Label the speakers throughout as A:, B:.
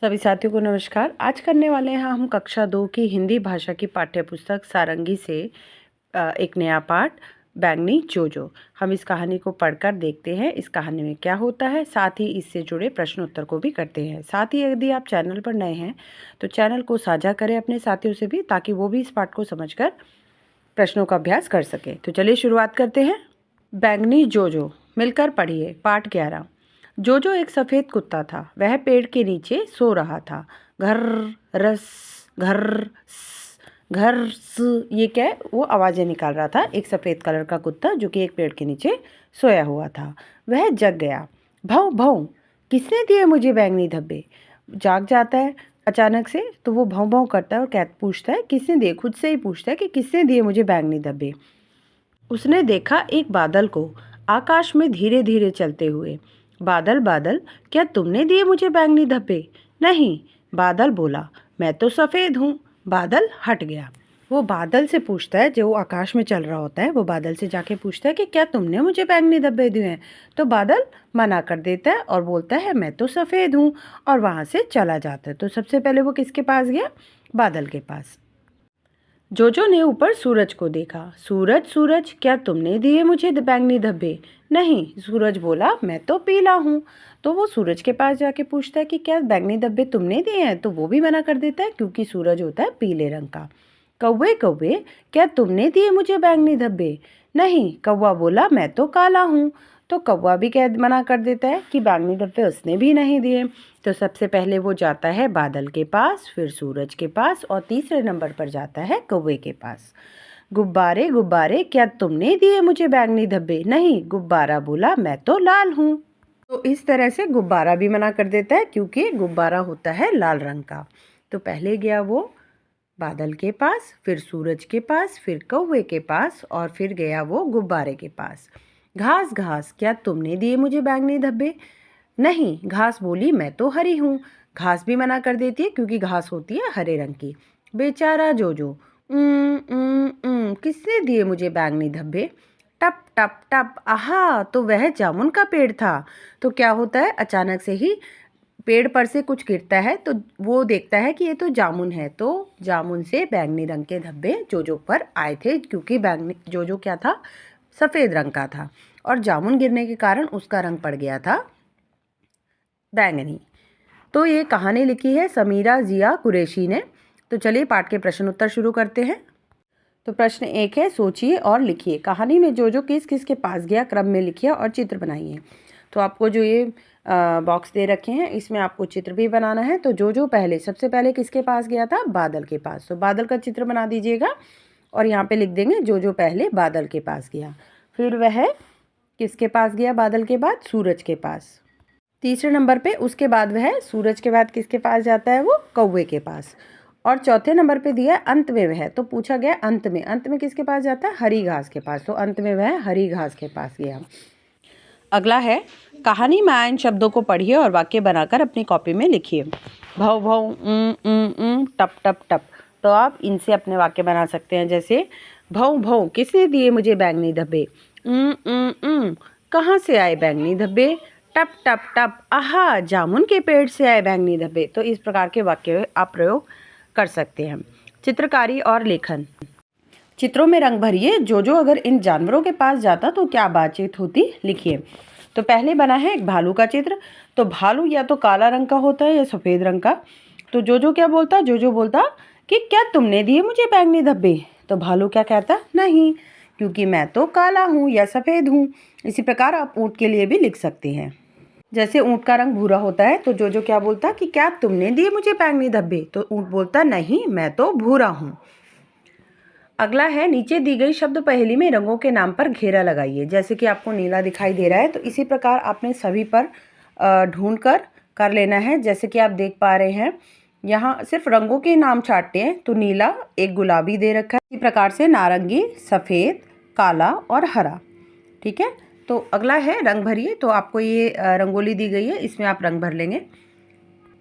A: सभी साथियों को नमस्कार। आज करने वाले हैं हम कक्षा 2 की हिंदी भाषा की पाठ्य पुस्तक सारंगी से एक नया पाठ बैंगनी जोजो। हम इस कहानी को पढ़कर देखते हैं इस कहानी में क्या होता है, साथ ही इससे जुड़े प्रश्न उत्तर को भी करते हैं। साथ ही यदि आप चैनल पर नए हैं तो चैनल को साझा करें अपने साथियों से भी, ताकि वो भी इस पाठ को समझकर प्रश्नों का अभ्यास कर सकें। तो चलिए शुरुआत करते हैं। बैंगनी जोजो, मिलकर पढ़िए। पाठ 11। जोजो एक सफ़ेद कुत्ता था। वह पेड़ के नीचे सो रहा था। घर रस घर घर ये क्या है, वो आवाज़ें निकाल रहा था। एक सफ़ेद कलर का कुत्ता जो कि एक पेड़ के नीचे सोया हुआ था। वह जग गया। भौं भौं, किसने दिए मुझे बैंगनी धब्बे? जाग जाता है अचानक से, तो वो भौं भौं करता है और पूछता है किसने दिए। खुद से ही पूछता है कि किसने दिए मुझे बैंगनी धब्बे। उसने देखा एक बादल को आकाश में धीरे धीरे चलते हुए। बादल बादल, क्या तुमने दिए मुझे बैंगनी धब्बे? नहीं, बादल बोला, मैं तो सफ़ेद हूँ। बादल हट गया। वो बादल से पूछता है, जो आकाश में चल रहा होता है, वो बादल से जाके पूछता है कि क्या तुमने मुझे बैंगनी धब्बे दिए हैं? तो बादल मना कर देता है और बोलता है मैं तो सफ़ेद हूँ, और वहाँ से चला जाता है। तो सबसे पहले वो किसके पास गया? बादल के पास। जोजो ने ऊपर सूरज को देखा। सूरज सूरज, क्या तुमने दिए मुझे बैंगनी धब्बे? नहीं, सूरज बोला, मैं तो पीला हूँ। तो वो सूरज के पास जाके पूछता है कि क्या बैंगनी धब्बे तुमने दिए हैं? तो वो भी मना कर देता है, क्योंकि सूरज होता है पीले रंग का। कौवे कौवे, क्या तुमने दिए मुझे बैंगनी धब्बे? नहीं, कौवा बोला, मैं तो काला हूँ। तो कौवा भी कह मना कर देता है कि बैंगनी धब्बे उसने भी नहीं दिए। तो सबसे पहले वो जाता है बादल के पास, फिर सूरज के पास, और तीसरे नंबर पर जाता है कौवे के पास। गुब्बारे गुब्बारे, क्या तुमने दिए मुझे बैंगनी धब्बे? नहीं, गुब्बारा बोला, मैं तो लाल हूँ। तो इस तरह से गुब्बारा भी मना कर देता है, क्योंकि गुब्बारा होता है लाल रंग का। तो पहले गया वो बादल के पास, फिर सूरज के पास, फिर कौवे के पास, और फिर गया वो गुब्बारे के पास। घास घास, क्या तुमने दिए मुझे बैंगनी धब्बे? नहीं, घास बोली, मैं तो हरी हूँ। घास भी मना कर देती है, क्योंकि घास होती है हरे रंग की। बेचारा जोजो, किसने दिए मुझे बैंगनी धब्बे? टप टप टप, आहा, तो वह जामुन का पेड़ था। तो क्या होता है, अचानक से ही पेड़ पर से कुछ गिरता है, तो वो देखता है कि ये तो जामुन है। तो जामुन से बैंगनी रंग के धब्बे जोजो पर आए थे, क्योंकि बैंगनी जोजो क्या था, सफ़ेद रंग का था, और जामुन गिरने के कारण उसका रंग पड़ गया था बैंगनी। तो ये कहानी लिखी है समीरा जिया कुरैशी ने। तो चलिए पाठ के प्रश्न उत्तर शुरू करते हैं। तो प्रश्न 1 है, सोचिए और लिखिए। कहानी में जोजो किस किस के पास गया, क्रम में लिखिए और चित्र बनाइए। तो आपको जो ये बॉक्स दे रखे हैं, इसमें आपको चित्र भी बनाना है। तो जोजो सबसे पहले किसके पास गया था? बादल के पास। तो बादल का चित्र बना दीजिएगा, और यहाँ पे लिख देंगे जोजो पहले बादल के पास गया। फिर वह किसके पास गया बादल के बाद? सूरज के पास। तीसरे नंबर पे उसके बाद वह सूरज के बाद किसके पास जाता है? वो कौवे के पास। और चौथे नंबर पे दिया है अंत में वह, तो पूछा गया अंत में किसके पास जाता है? हरी घास के पास। तो अंत में वह हरी घास के पास गया। अगला है, कहानी में आए इन शब्दों को पढ़िए और वाक्य बनाकर अपनी कॉपी में लिखिए। भौ भौ, टप टप टप। तो आप इनसे अपने वाक्य बना सकते हैं, जैसे भौ भौ, किसने दिए मुझे बैंगनी धब्बे? कहाँ से आए बैंगनी धब्बे? टप टप टप, आहा, जामुन के पेड़ से आए बैंगनी धब्बे। तो इस प्रकार के वाक्य आप प्रयोग कर सकते हैं। चित्रकारी और लेखन। चित्रों में रंग भरिए। जोजो अगर इन जानवरों के पास जाता तो क्या बातचीत होती, लिखिए। तो पहले बना है एक भालू का चित्र। तो भालू या तो काला रंग का होता है या सफ़ेद रंग का। तो जोजो क्या बोलता? जोजो बोलता कि क्या तुमने दिए मुझे बैंगनी धब्बे? तो भालू क्या कहता? नहीं, क्योंकि मैं तो काला हूँ या सफ़ेद हूँ। इसी प्रकार आप ऊँट के लिए भी लिख सकते हैं। जैसे ऊँट का रंग भूरा होता है, तो जोजो क्या बोलता कि क्या तुमने दिए मुझे बैंगनी धब्बे? तो ऊँट बोलता नहीं, मैं तो भूरा हूँ। अगला है, नीचे दी गई शब्द पहेली में रंगों के नाम पर घेरा लगाइए। जैसे कि आपको नीला दिखाई दे रहा है, तो इसी प्रकार आपने सभी पर ढूंढ कर लेना है। जैसे कि आप देख पा रहे हैं, यहाँ सिर्फ रंगों के नाम चाटते हैं। तो नीला, एक गुलाबी दे रखा है, इसी प्रकार से नारंगी, सफ़ेद, काला और हरा। ठीक है। तो अगला है रंग भरिए। तो आपको ये रंगोली दी गई है, इसमें आप रंग भर लेंगे।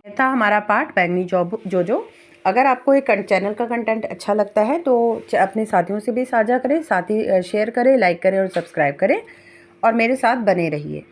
A: था हमारा पाठ बैंगनी जोजो। अगर आपको ये चैनल का कंटेंट अच्छा लगता है तो अपने साथियों से भी साझा करें, साथ ही शेयर करें, लाइक करें और सब्सक्राइब करें, और मेरे साथ बने रहिए।